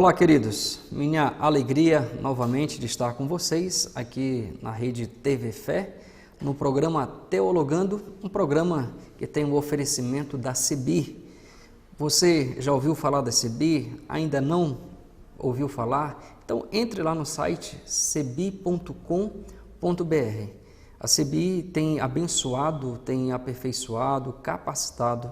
Olá, queridos. Minha alegria novamente de estar com vocês aqui na rede TV Fé, no programa Teologando, um programa que tem o oferecimento da CEBIR. Você já ouviu falar da CEBIR? Ainda não ouviu falar? Então entre lá no site cebir.com.br. A CEBIR tem abençoado, tem aperfeiçoado, capacitado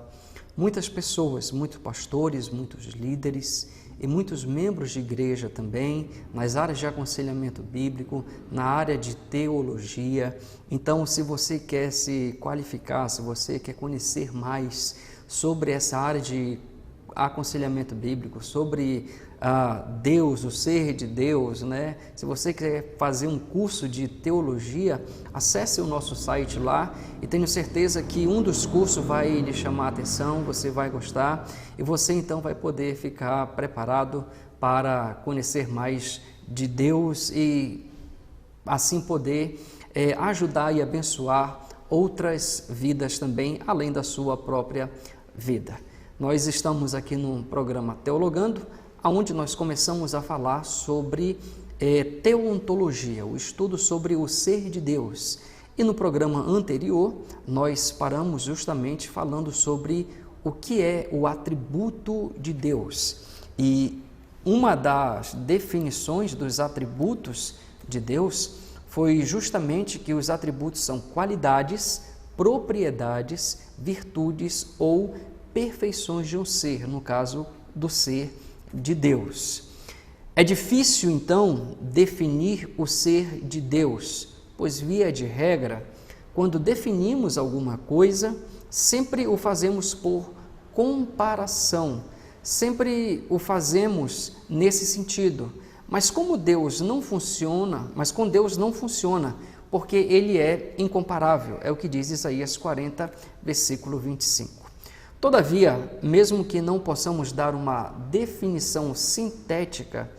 muitas pessoas, muitos pastores, muitos líderes e muitos membros de igreja também, nas áreas de aconselhamento bíblico, na área de teologia. Então, se você quer se qualificar, se você quer conhecer mais sobre essa área de aconselhamento bíblico, sobre Deus, o ser de Deus, né? Se você quer fazer um curso de teologia, acesse o nosso site lá e tenho certeza que um dos cursos vai lhe chamar a atenção, você vai gostar e você então vai poder ficar preparado para conhecer mais de Deus e assim poder ajudar e abençoar outras vidas também, além da sua própria vida. Nós estamos aqui no programa Teologando, onde nós começamos a falar sobre teontologia, o estudo sobre o ser de Deus. E no programa anterior, nós paramos justamente falando sobre o que é o atributo de Deus. E uma das definições dos atributos de Deus foi justamente que os atributos são qualidades, propriedades, virtudes ou perfeições de um ser, no caso do ser de Deus. É difícil, então, definir o ser de Deus, pois, via de regra, quando definimos alguma coisa, sempre o fazemos por comparação, sempre o fazemos nesse sentido. Mas com Deus não funciona, porque Ele é incomparável, é o que diz Isaías 40, versículo 25. Todavia, mesmo que não possamos dar uma definição sintética,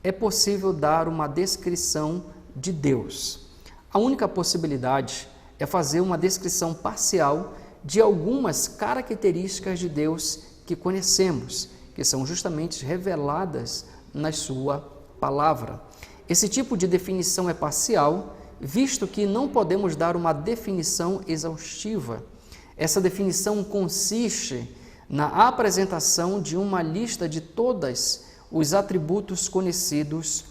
é possível dar uma descrição de Deus. A única possibilidade é fazer uma descrição parcial de algumas características de Deus que conhecemos, que são justamente reveladas na sua palavra. Esse tipo de definição é parcial, visto que não podemos dar uma definição exaustiva. Essa definição consiste na apresentação de uma lista de todos os atributos conhecidos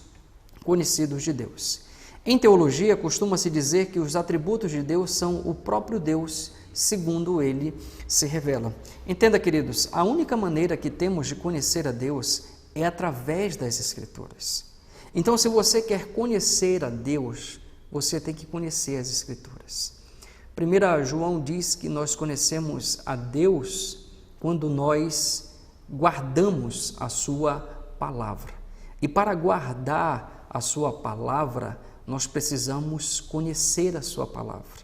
de Deus. Em teologia, costuma-se dizer que os atributos de Deus são o próprio Deus, segundo ele se revela. Entenda, queridos, a única maneira que temos de conhecer a Deus é através das Escrituras. Então, se você quer conhecer a Deus, você tem que conhecer as Escrituras. 1 João diz que nós conhecemos a Deus quando nós guardamos a sua palavra. E para guardar a sua palavra, nós precisamos conhecer a sua palavra.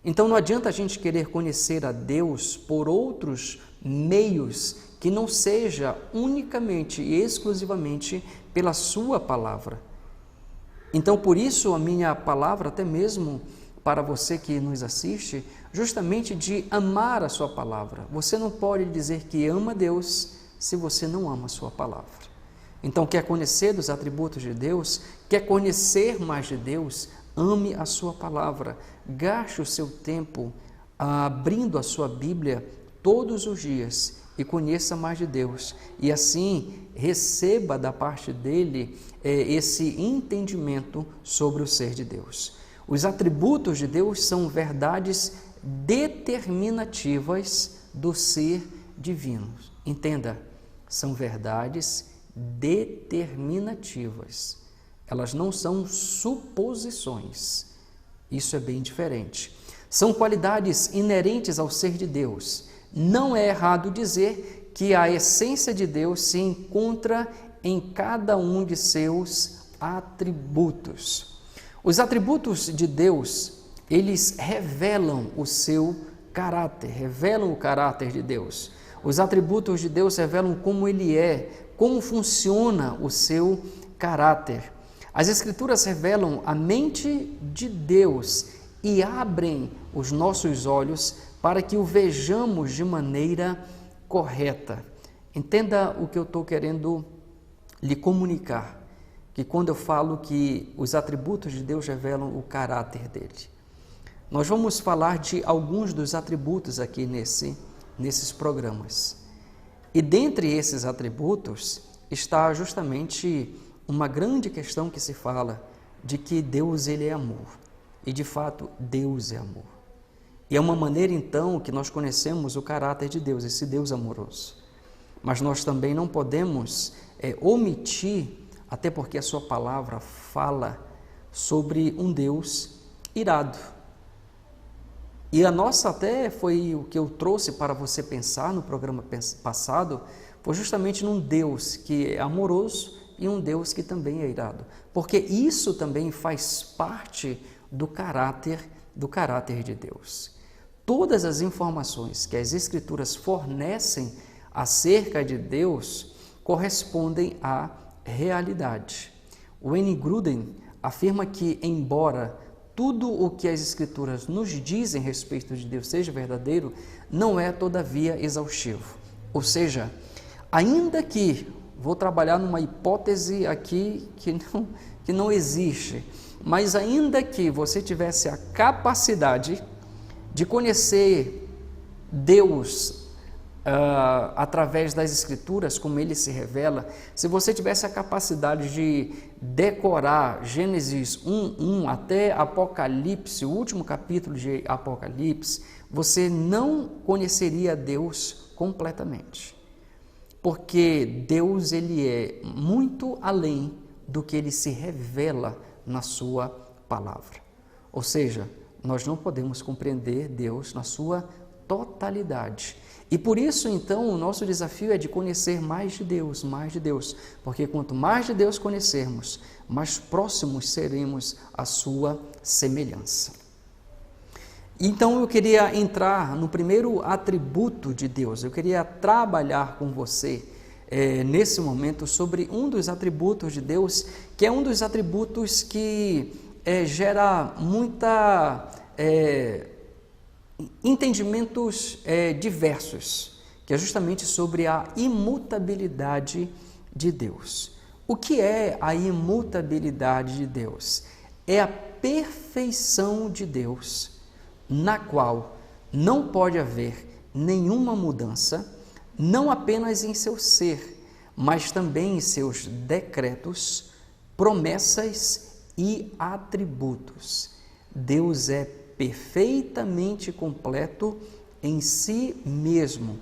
Então não adianta a gente querer conhecer a Deus por outros meios que não seja unicamente e exclusivamente pela sua palavra. Então por isso a minha palavra, até mesmo para você que nos assiste, justamente de amar a sua palavra. Você não pode dizer que ama Deus se você não ama a sua palavra. Então, quer conhecer dos atributos de Deus, quer conhecer mais de Deus, ame a sua palavra. Gaste o seu tempo abrindo a sua Bíblia todos os dias e conheça mais de Deus. E assim, receba da parte dele esse entendimento sobre o ser de Deus. Os atributos de Deus são verdades determinativas do ser divino. Entenda, são verdades determinativas. Elas não são suposições. Isso é bem diferente. São qualidades inerentes ao ser de Deus. Não é errado dizer que a essência de Deus se encontra em cada um de seus atributos. Os atributos de Deus, eles revelam o seu caráter, revelam o caráter de Deus. Os atributos de Deus revelam como Ele é, como funciona o seu caráter. As Escrituras revelam a mente de Deus e abrem os nossos olhos para que o vejamos de maneira correta. Entenda o que eu estou querendo lhe comunicar que quando eu falo que os atributos de Deus revelam o caráter dele. Nós vamos falar de alguns dos atributos aqui nesses programas. E dentre esses atributos está justamente uma grande questão que se fala de que Deus ele é amor. E de fato, Deus é amor. E é uma maneira então que nós conhecemos o caráter de Deus, esse Deus amoroso. Mas nós também não podemos omitir, até porque a sua palavra fala sobre um Deus irado. E a nossa até foi o que eu trouxe para você pensar no programa passado, foi justamente num Deus que é amoroso e um Deus que também é irado. Porque isso também faz parte do caráter de Deus. Todas as informações que as Escrituras fornecem acerca de Deus correspondem à realidade. O Wayne Grudem afirma que, embora tudo o que as Escrituras nos dizem a respeito de Deus seja verdadeiro, não é, todavia, exaustivo. Ou seja, ainda que, vou trabalhar numa hipótese aqui que não existe, mas ainda que você tivesse a capacidade de conhecer Deus através das Escrituras, como ele se revela, se você tivesse a capacidade de decorar Gênesis 1:1 até Apocalipse, o último capítulo de Apocalipse, você não conheceria Deus completamente. Porque Deus ele é muito além do que ele se revela na sua palavra. Ou seja, nós não podemos compreender Deus na sua totalidade. E por isso, então, o nosso desafio é de conhecer mais de Deus, porque quanto mais de Deus conhecermos, mais próximos seremos à sua semelhança. Então, eu queria entrar no primeiro atributo de Deus, eu queria trabalhar com você nesse momento sobre um dos atributos de Deus, que é um dos atributos que gera muita entendimentos diversos, que é justamente sobre a imutabilidade de Deus. O que é a imutabilidade de Deus? É a perfeição de Deus, na qual não pode haver nenhuma mudança, não apenas em seu ser, mas também em seus decretos, promessas e atributos. Deus é perfeitamente completo em si mesmo.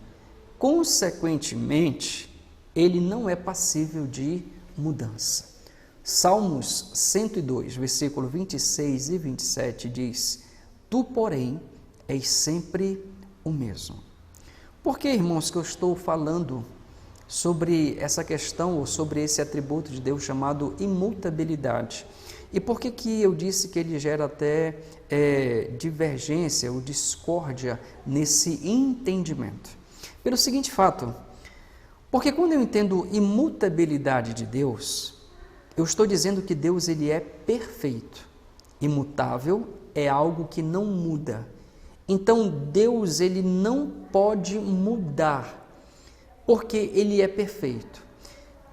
Consequentemente, ele não é passível de mudança. Salmos 102, versículo 26 e 27 diz: Tu, porém, és sempre o mesmo. Por que, irmãos, que eu estou falando sobre essa questão ou sobre esse atributo de Deus chamado imutabilidade? E por que eu disse que ele gera até divergência ou discórdia nesse entendimento? Pelo seguinte fato, porque quando eu entendo imutabilidade de Deus, eu estou dizendo que Deus ele é perfeito. Imutável é algo que não muda. Então Deus ele não pode mudar, porque ele é perfeito.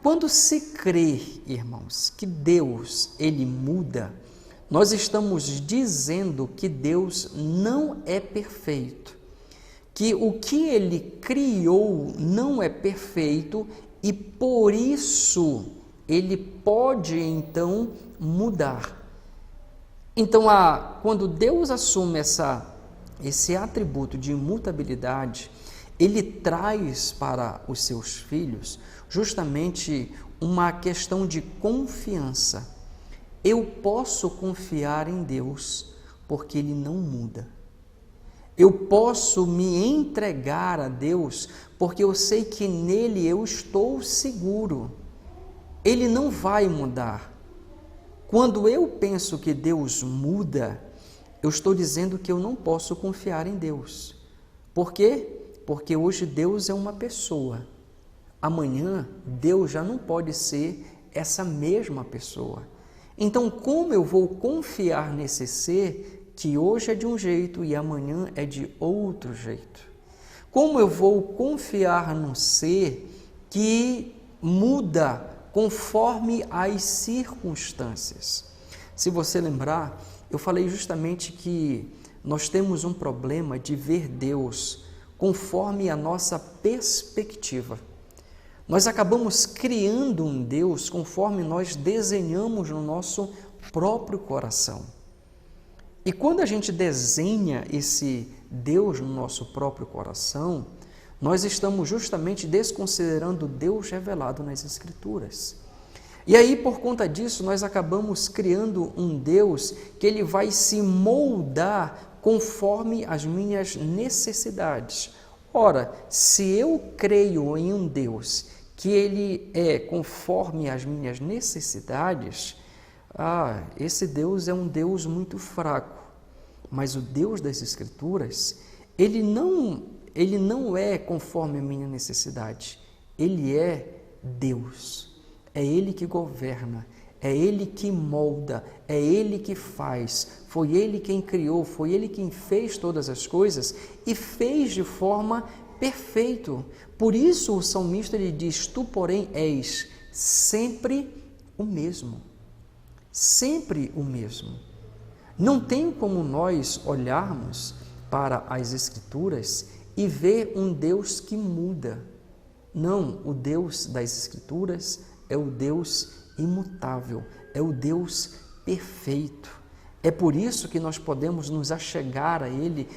Quando se crê, irmãos, que Deus ele muda, nós estamos dizendo que Deus não é perfeito, que o que ele criou não é perfeito e por isso ele pode então mudar. Então, quando Deus assume esse atributo de imutabilidade, ele traz para os seus filhos justamente uma questão de confiança. Eu posso confiar em Deus porque ele não muda. Eu posso me entregar a Deus porque eu sei que nele eu estou seguro. Ele não vai mudar. Quando eu penso que Deus muda, eu estou dizendo que eu não posso confiar em Deus. Por quê? Porque hoje Deus é uma pessoa. Amanhã, Deus já não pode ser essa mesma pessoa. Então, como eu vou confiar nesse ser que hoje é de um jeito e amanhã é de outro jeito? Como eu vou confiar num ser que muda conforme as circunstâncias. Se você lembrar, eu falei justamente que nós temos um problema de ver Deus conforme a nossa perspectiva. Nós acabamos criando um Deus conforme nós desenhamos no nosso próprio coração. E quando a gente desenha esse Deus no nosso próprio coração, nós estamos justamente desconsiderando o Deus revelado nas Escrituras. E aí, por conta disso, nós acabamos criando um Deus que ele vai se moldar conforme as minhas necessidades. Ora, se eu creio em um Deus que ele é conforme as minhas necessidades, esse Deus é um Deus muito fraco. Mas o Deus das Escrituras, ele não é conforme a minha necessidade. Ele é Deus. É Ele que governa, é Ele que molda, é Ele que faz. Foi Ele quem criou, foi Ele quem fez todas as coisas e fez de forma perfeita. Por isso o salmista ele diz: tu, porém, és sempre o mesmo. Sempre o mesmo. Não tem como nós olharmos para as Escrituras e ver um Deus que muda. Não, o Deus das Escrituras é o Deus imutável, é o Deus perfeito. É por isso que nós podemos nos achegar a Ele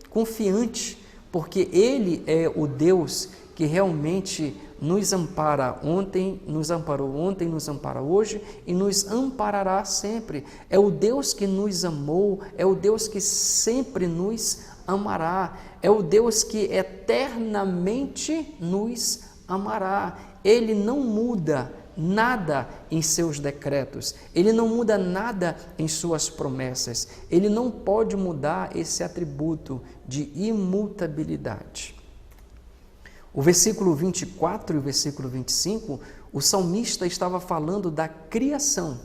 confiante, porque Ele é o Deus que realmente nos ampara ontem, nos amparou ontem, nos ampara hoje e nos amparará sempre. É o Deus que nos amou, é o Deus que sempre nos amará, é o Deus que eternamente nos amará. Ele não muda nada em seus decretos, ele não muda nada em suas promessas, ele não pode mudar esse atributo de imutabilidade. O versículo 24 e o versículo 25, o salmista estava falando da criação.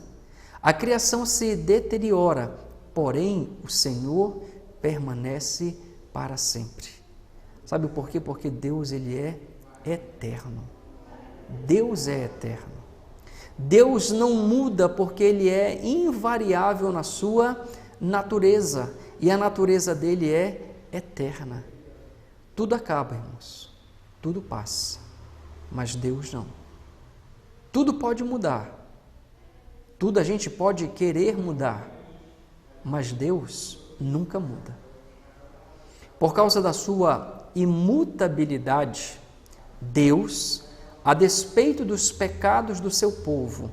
A criação se deteriora, porém o Senhor permanece para sempre. Sabe por quê? Porque Deus ele é eterno. Deus é eterno. Deus não muda porque Ele é invariável na sua natureza e a natureza dele é eterna. Tudo acaba, irmãos, tudo passa, mas Deus não. Tudo pode mudar, tudo a gente pode querer mudar, mas Deus nunca muda. Por causa da sua imutabilidade, Deus, a despeito dos pecados do seu povo,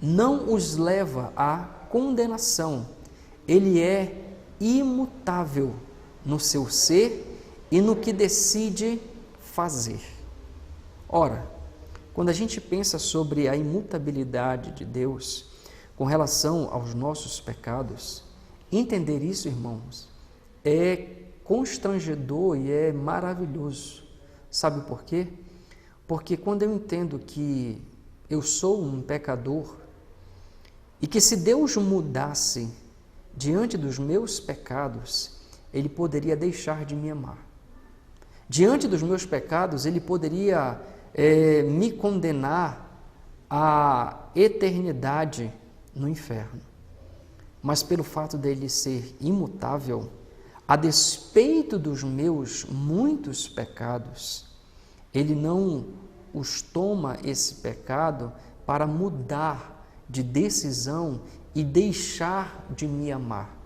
não os leva à condenação. Ele é imutável no seu ser e no que decide fazer. Ora, quando a gente pensa sobre a imutabilidade de Deus com relação aos nossos pecados, entender isso, irmãos, é constrangedor e é maravilhoso. Sabe por quê? Porque quando eu entendo que eu sou um pecador e que se Deus mudasse diante dos meus pecados, Ele poderia deixar de me amar. Diante dos meus pecados, Ele poderia me condenar à eternidade no inferno. Mas pelo fato dele ser imutável, a despeito dos meus muitos pecados, Ele não os toma esse pecado para mudar de decisão e deixar de me amar.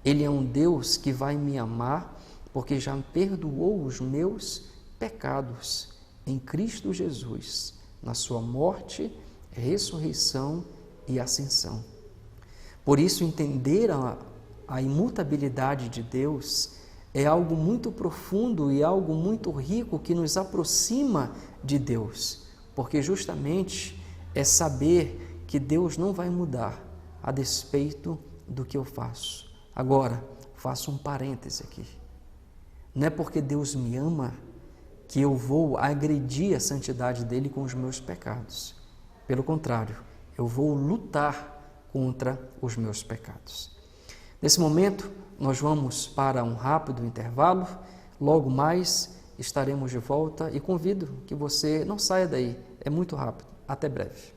Ele é um Deus que vai me amar porque já perdoou os meus pecados em Cristo Jesus, na sua morte, ressurreição e ascensão. Por isso, entender a imutabilidade de Deus é algo muito profundo e algo muito rico que nos aproxima de Deus, porque justamente é saber que Deus não vai mudar a despeito do que eu faço. Agora, faço um parêntese aqui. Não é porque Deus me ama que eu vou agredir a santidade dele com os meus pecados. Pelo contrário, eu vou lutar contra os meus pecados. Nesse momento, nós vamos para um rápido intervalo, logo mais estaremos de volta e convido que você não saia daí, É muito rápido. Até breve.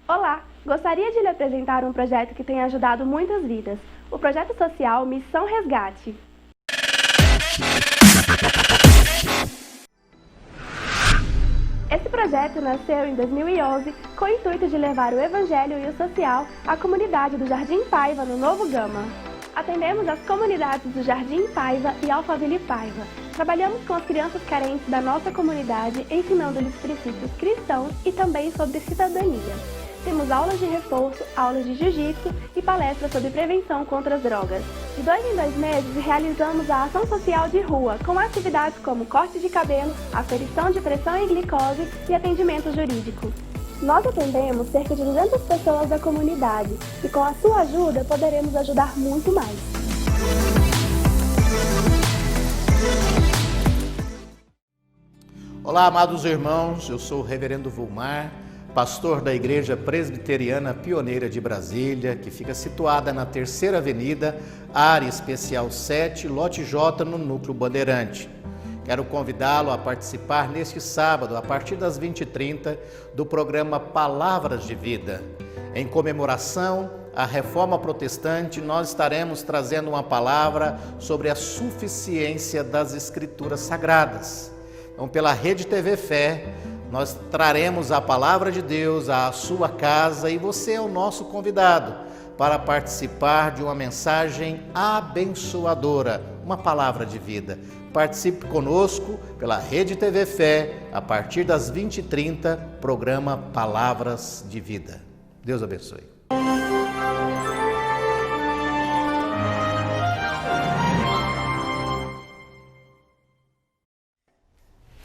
Olá! Gostaria de lhe apresentar um projeto que tem ajudado muitas vidas. O projeto social Missão Resgate. Esse projeto nasceu em 2011 com o intuito de levar o Evangelho e o social à comunidade do Jardim Paiva, no Novo Gama. Atendemos as comunidades do Jardim Paiva e Alphaville Paiva. Trabalhamos com as crianças carentes da nossa comunidade, ensinando-lhes princípios cristãos e também sobre cidadania. Temos aulas de reforço, aulas de jiu-jitsu e palestras sobre prevenção contra as drogas. De 2 em 2 meses, realizamos a ação social de rua, com atividades como corte de cabelo, aferição de pressão e glicose e atendimento jurídico. Nós atendemos cerca de 200 pessoas da comunidade e com a sua ajuda poderemos ajudar muito mais. Olá, amados irmãos, eu sou o reverendo Vulmar, pastor da Igreja Presbiteriana Pioneira de Brasília, que fica situada na 3ª Avenida, área especial 7, lote J, no Núcleo Bandeirante. Quero convidá-lo a participar neste sábado, a partir das 20h30, do programa Palavras de Vida. Em comemoração à Reforma Protestante, nós estaremos trazendo uma palavra sobre a suficiência das Escrituras Sagradas. Então, pela Rede TV Fé, nós traremos a palavra de Deus à sua casa e você é o nosso convidado para participar de uma mensagem abençoadora, uma palavra de vida. Participe conosco pela Rede TV Fé, a partir das 20h30, programa Palavras de Vida. Deus abençoe.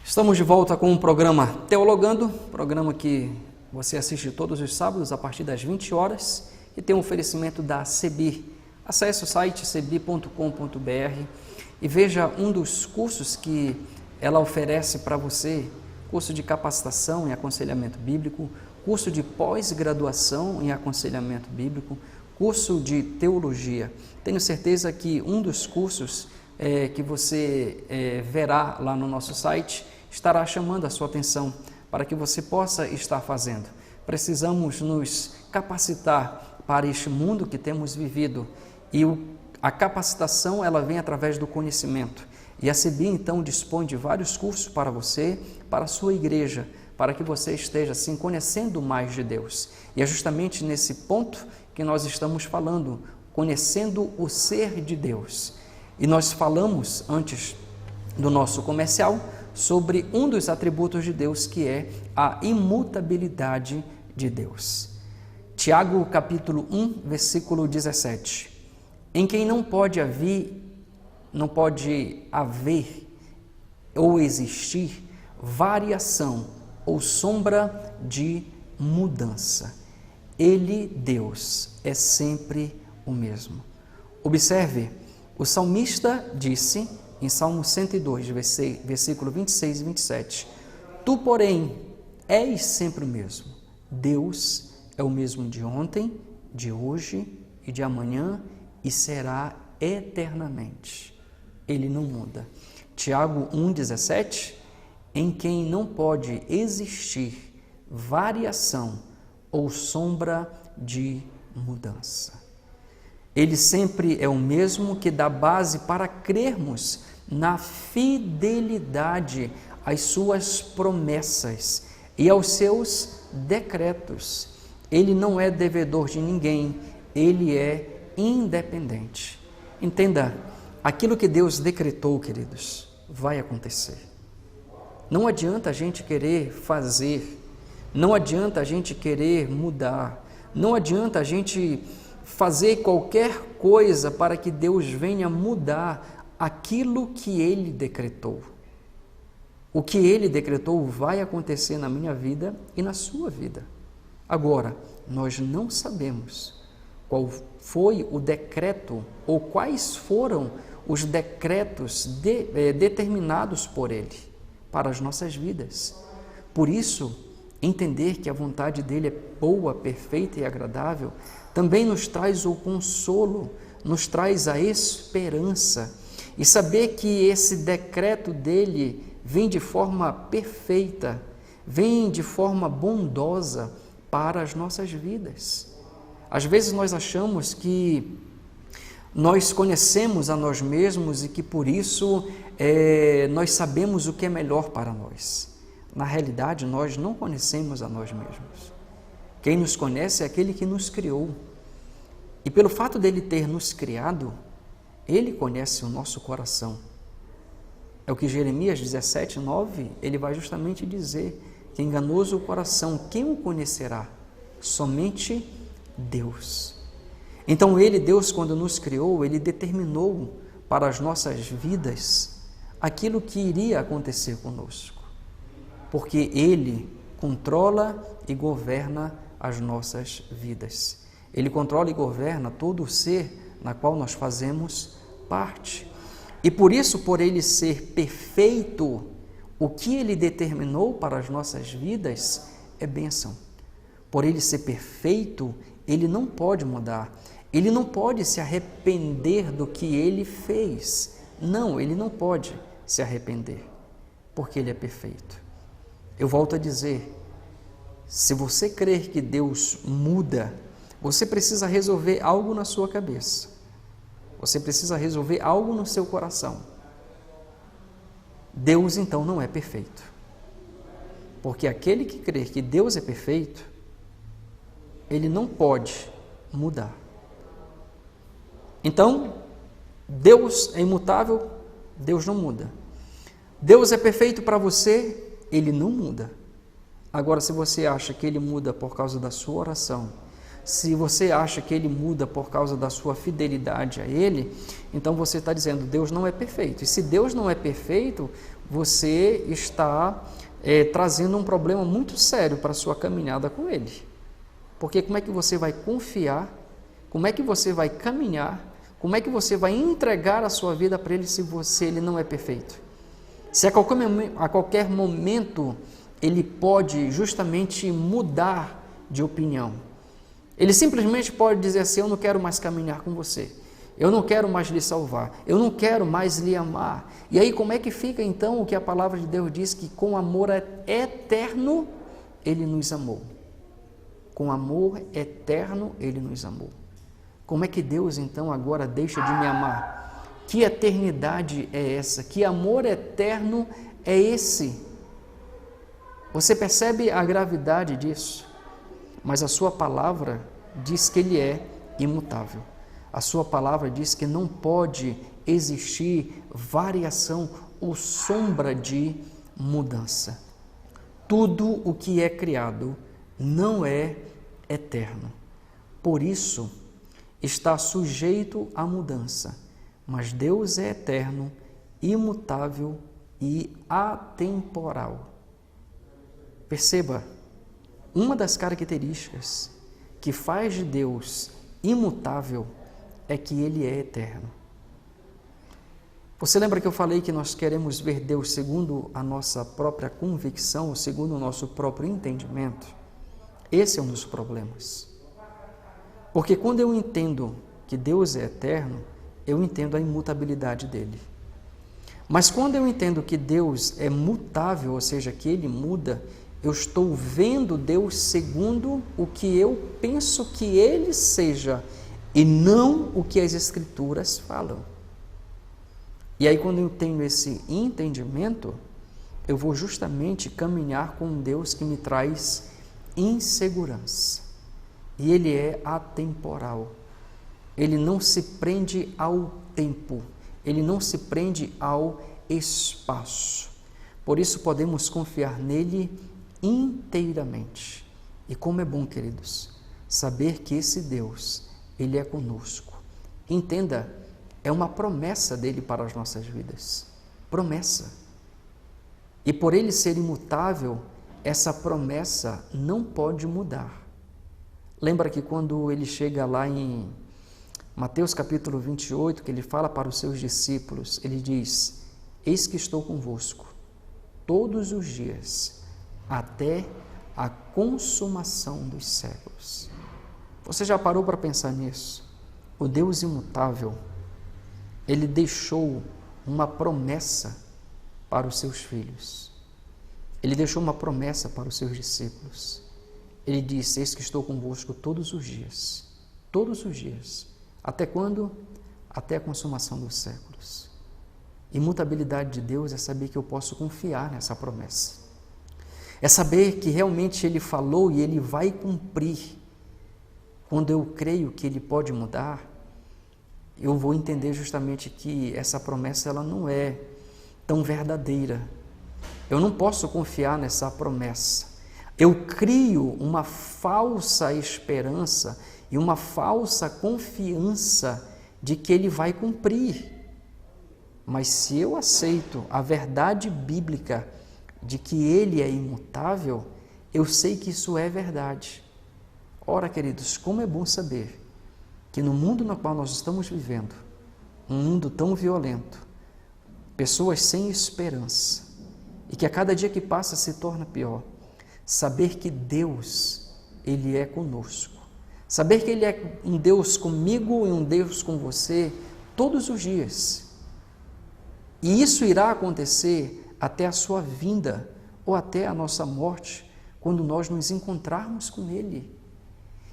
Estamos de volta com o programa Teologando, programa que você assiste todos os sábados a partir das 20 horas e tem um oferecimento da CEBIR. Acesse o site cebir.com.br e veja um dos cursos que ela oferece para você, curso de capacitação em aconselhamento bíblico, curso de pós-graduação em aconselhamento bíblico, curso de teologia. Tenho certeza que um dos cursos que você verá lá no nosso site estará chamando a sua atenção para que você possa estar fazendo. Precisamos nos capacitar para este mundo que temos vivido e a capacitação ela vem através do conhecimento. E a CEBIR então dispõe de vários cursos para você, para a sua igreja, para que você esteja assim conhecendo mais de Deus. E é justamente nesse ponto que nós estamos falando, conhecendo o ser de Deus. E nós falamos antes do nosso comercial sobre um dos atributos de Deus, que é a imutabilidade de Deus. Tiago, capítulo 1, versículo 17. Em quem não pode haver ou existir variação ou sombra de mudança. Ele, Deus, é sempre o mesmo. Observe, o salmista disse em Salmo 102, versículo 26 e 27, Tu, porém, és sempre o mesmo. Deus é o mesmo de ontem, de hoje e de amanhã e será eternamente. Ele não muda. Tiago 1,17, em quem não pode existir variação ou sombra de mudança. Ele sempre é o mesmo que dá base para crermos na fidelidade às suas promessas e aos seus decretos. Ele não é devedor de ninguém, ele é independente. Entenda, aquilo que Deus decretou, queridos, vai acontecer. Não adianta a gente querer fazer, não adianta a gente querer mudar, não adianta a gente fazer qualquer coisa para que Deus venha mudar aquilo que Ele decretou. O que Ele decretou vai acontecer na minha vida e na sua vida. Agora, nós não sabemos qual foi o decreto ou quais foram os decretos determinados por Ele para as nossas vidas. Por isso, entender que a vontade dEle é boa, perfeita e agradável também nos traz o consolo nos traz a esperança e saber que esse decreto dele vem de forma perfeita, vem de forma bondosa para as nossas vidas. Às vezes nós achamos que nós conhecemos a nós mesmos e que por isso nós sabemos o que é melhor para nós. Na realidade, nós não conhecemos a nós mesmos. Quem nos conhece é aquele que nos criou. E pelo fato dele ter nos criado, ele conhece o nosso coração. É o que Jeremias 17:9, ele vai justamente dizer que enganoso o coração, quem o conhecerá? Somente Deus. Então Deus, quando nos criou, ele determinou para as nossas vidas aquilo que iria acontecer conosco, porque ele controla e governa as nossas vidas. Ele controla e governa todo o ser na qual nós fazemos parte. E por isso, por ele ser perfeito, o que ele determinou para as nossas vidas é bênção. Por ele ser perfeito, ele não pode mudar. Ele não pode se arrepender do que ele fez. Não, ele não pode se arrepender, porque ele é perfeito. Eu volto a dizer, se você crer que Deus muda, você precisa resolver algo na sua cabeça. Você precisa resolver algo no seu coração. Deus, então, não é perfeito. Porque aquele que crê que Deus é perfeito, ele não pode mudar. Então, Deus é imutável, Deus não muda. Deus é perfeito para você, ele não muda. Agora, se você acha que ele muda por causa da sua oração, se você acha que ele muda por causa da sua fidelidade a ele, então você está dizendo, Deus não é perfeito. E se Deus não é perfeito, você está trazendo um problema muito sério para a sua caminhada com ele. Porque como é que você vai confiar, como é que você vai caminhar, como é que você vai entregar a sua vida para ele se ele não é perfeito? Se a qualquer momento ele pode justamente mudar de opinião. Ele simplesmente pode dizer assim, eu não quero mais caminhar com você, eu não quero mais lhe salvar, eu não quero mais lhe amar. E aí como é que fica então o que a palavra de Deus diz, que com amor eterno ele nos amou? Com amor eterno ele nos amou. Como é que Deus então agora deixa de me amar? Que eternidade é essa? Que amor eterno é esse? Você percebe a gravidade disso? Mas a sua palavra diz que ele é imutável. A sua palavra diz que não pode existir variação ou sombra de mudança. Tudo o que é criado não é eterno. Por isso, está sujeito à mudança. Mas Deus é eterno, imutável e atemporal. Perceba, uma das características que faz de Deus imutável é que ele é eterno. Você lembra que eu falei que nós queremos ver Deus segundo a nossa própria convicção, segundo o nosso próprio entendimento? Esse é um dos problemas. Porque quando eu entendo que Deus é eterno, eu entendo a imutabilidade dele. Mas quando eu entendo que Deus é mutável, ou seja, que ele muda, eu estou vendo Deus segundo o que eu penso que ele seja e não o que as Escrituras falam. E aí, quando eu tenho esse entendimento, eu vou justamente caminhar com um Deus que me traz insegurança. E ele é atemporal. Ele não se prende ao tempo, ele não se prende ao espaço. Por isso podemos confiar nele inteiramente. E como é bom, queridos, saber que esse Deus, ele é conosco. Entenda, é uma promessa dele para as nossas vidas. Promessa. E por ele ser imutável, essa promessa não pode mudar. Lembra que quando ele chega lá em Mateus capítulo 28, que ele fala para os seus discípulos, ele diz, eis que estou convosco todos os dias, até a consumação dos séculos. Você já parou para pensar nisso? o Deus imutável, Ele deixou uma promessa para os seus filhos. Ele deixou uma promessa para os seus discípulos. Ele disse: eis que estou convosco todos os dias. Todos os dias. Até quando? Até a consumação dos séculos. Imutabilidade de Deus é saber que eu posso confiar nessa promessa. É saber que realmente Ele falou e Ele vai cumprir. Quando eu creio que Ele pode mudar, eu vou entender justamente que essa promessa ela não é tão verdadeira. Eu não posso confiar nessa promessa. Eu crio uma falsa esperança e uma falsa confiança de que Ele vai cumprir. Mas se eu aceito a verdade bíblica de que Ele é imutável, eu sei que isso é verdade. Ora, queridos, como é bom saber que no mundo no qual nós estamos vivendo, um mundo tão violento, pessoas sem esperança, e que a cada dia que passa se torna pior, saber que Deus, Ele é conosco, saber que Ele é um Deus comigo e um Deus com você todos os dias, e isso irá acontecer até a sua vinda ou até a nossa morte, quando nós nos encontrarmos com Ele.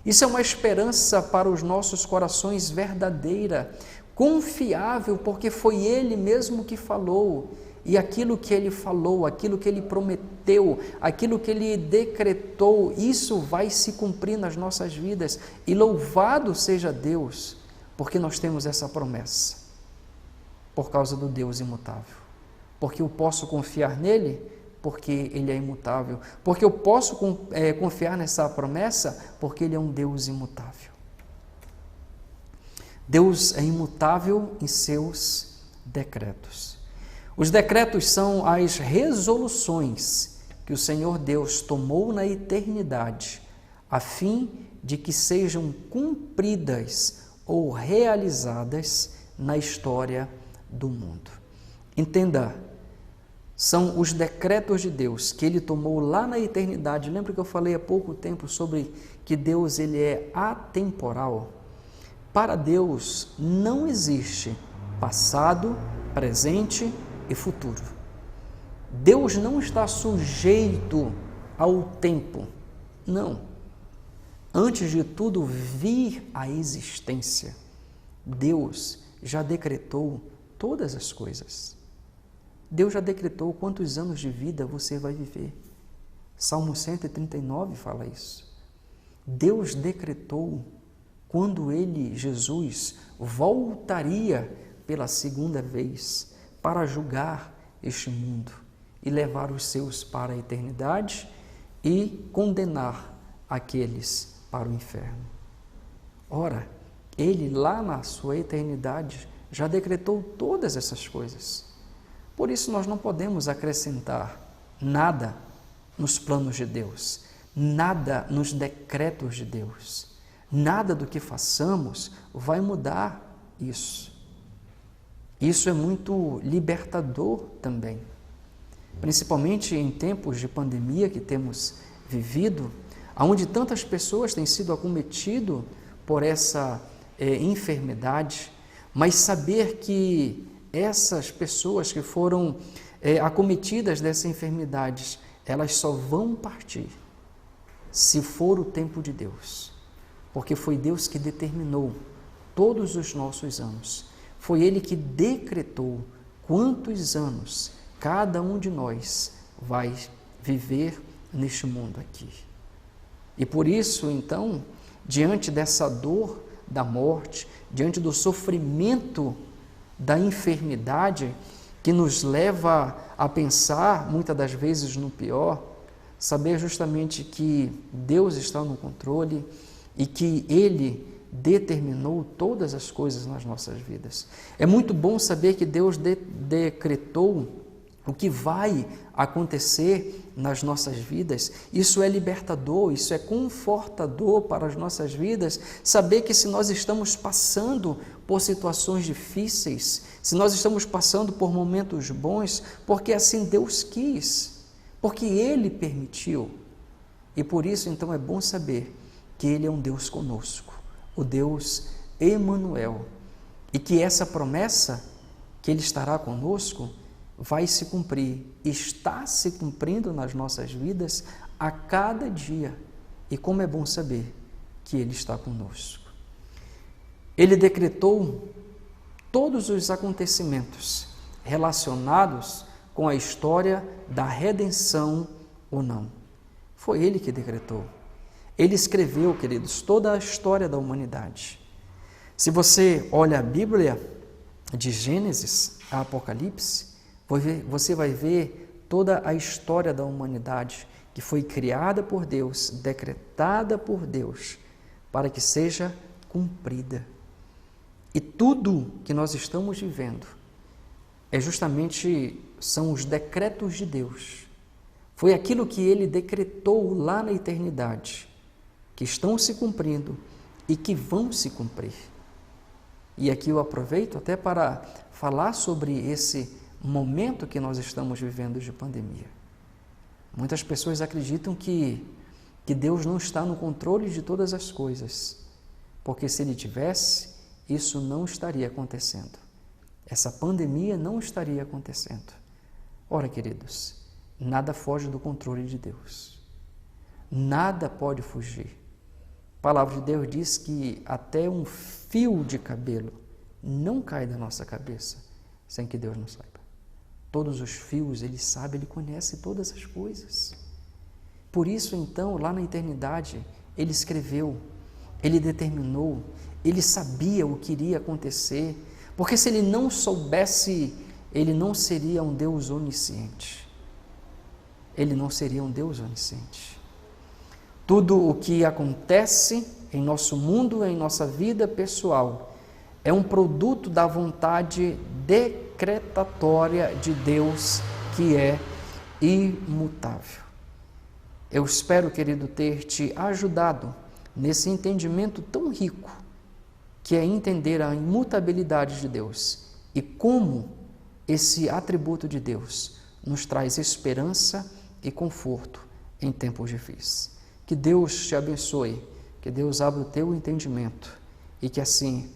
Isso é uma esperança para os nossos corações verdadeira, confiável, porque foi Ele mesmo que falou, e aquilo que Ele falou, aquilo que Ele prometeu, aquilo que Ele decretou, isso vai se cumprir nas nossas vidas, e louvado seja Deus, porque nós temos essa promessa, por causa do Deus imutável, porque eu posso confiar nele, porque Ele é imutável, porque eu posso confiar nessa promessa, porque Ele é um Deus imutável. Deus é imutável em seus decretos. Os decretos são as resoluções que o Senhor Deus tomou na eternidade, a fim de que sejam cumpridas ou realizadas na história do mundo. Entenda, são os decretos de Deus que Ele tomou lá na eternidade. Lembra que eu falei há pouco tempo sobre que Deus ele é atemporal? Para Deus não existe passado, presente e futuro. Deus não está sujeito ao tempo, não. Antes de tudo vir à existência, Deus já decretou todas as coisas. Deus já decretou quantos anos de vida você vai viver. Salmo 139 fala isso. Deus decretou quando Ele, Jesus, voltaria pela segunda vez para julgar este mundo e levar os seus para a eternidade e condenar aqueles para o inferno. Ora, Ele lá na sua eternidade já decretou todas essas coisas. Por isso nós não podemos acrescentar nada nos planos de Deus, nada nos decretos de Deus. Nada do que façamos vai mudar isso. Isso é muito libertador também, principalmente em tempos de pandemia que temos vivido, onde tantas pessoas têm sido acometidas por essa enfermidade, mas saber que essas pessoas que foram acometidas dessa enfermidade, elas só vão partir se for o tempo de Deus, porque foi Deus que determinou todos os nossos anos, foi Ele que decretou quantos anos cada um de nós vai viver neste mundo aqui. E por isso, então, diante dessa dor da morte, diante do sofrimento da enfermidade que nos leva a pensar muitas das vezes no pior, saber justamente que Deus está no controle e que Ele determinou todas as coisas nas nossas vidas. É muito bom saber que Deus decretou o que vai acontecer nas nossas vidas. Isso é libertador, isso é confortador para as nossas vidas, saber que se nós estamos passando por situações difíceis, se nós estamos passando por momentos bons, porque assim Deus quis, porque Ele permitiu. E por isso, então, é bom saber que Ele é um Deus conosco, o Deus Emanuel, e que essa promessa que Ele estará conosco vai se cumprir, está se cumprindo nas nossas vidas a cada dia. E como é bom saber que Ele está conosco. Ele decretou todos os acontecimentos relacionados com a história da redenção ou não. Foi Ele que decretou. Ele escreveu, queridos, toda a história da humanidade. Se você olha a Bíblia, de Gênesis a Apocalipse, você vai ver toda a história da humanidade que foi criada por Deus, decretada por Deus, para que seja cumprida. E tudo que nós estamos vivendo são os decretos de Deus. Foi aquilo que Ele decretou lá na eternidade, que estão se cumprindo e que vão se cumprir. E aqui eu aproveito até para falar sobre esse momento que nós estamos vivendo de pandemia. Muitas pessoas acreditam que Deus não está no controle de todas as coisas, porque se Ele tivesse, isso não estaria acontecendo. Essa pandemia não estaria acontecendo. Ora, queridos, nada foge do controle de Deus. Nada pode fugir. A palavra de Deus diz que até um fio de cabelo não cai da nossa cabeça sem que Deus não saiba. Todos os fios Ele sabe, Ele conhece todas as coisas. Por isso, então, lá na eternidade, Ele escreveu, Ele determinou, Ele sabia o que iria acontecer, porque se Ele não soubesse, Ele não seria um Deus onisciente. Ele não seria um Deus onisciente. Tudo o que acontece em nosso mundo, em nossa vida pessoal, é um produto da vontade decretatória de Deus, que é imutável. Eu espero, querido, ter te ajudado nesse entendimento tão rico, que é entender a imutabilidade de Deus e como esse atributo de Deus nos traz esperança e conforto em tempos difíceis. Que Deus te abençoe, que Deus abra o teu entendimento e que assim,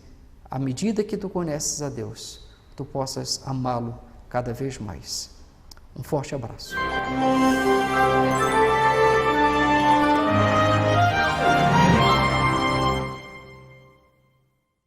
à medida que tu conheces a Deus, tu possas amá-lo cada vez mais. Um forte abraço.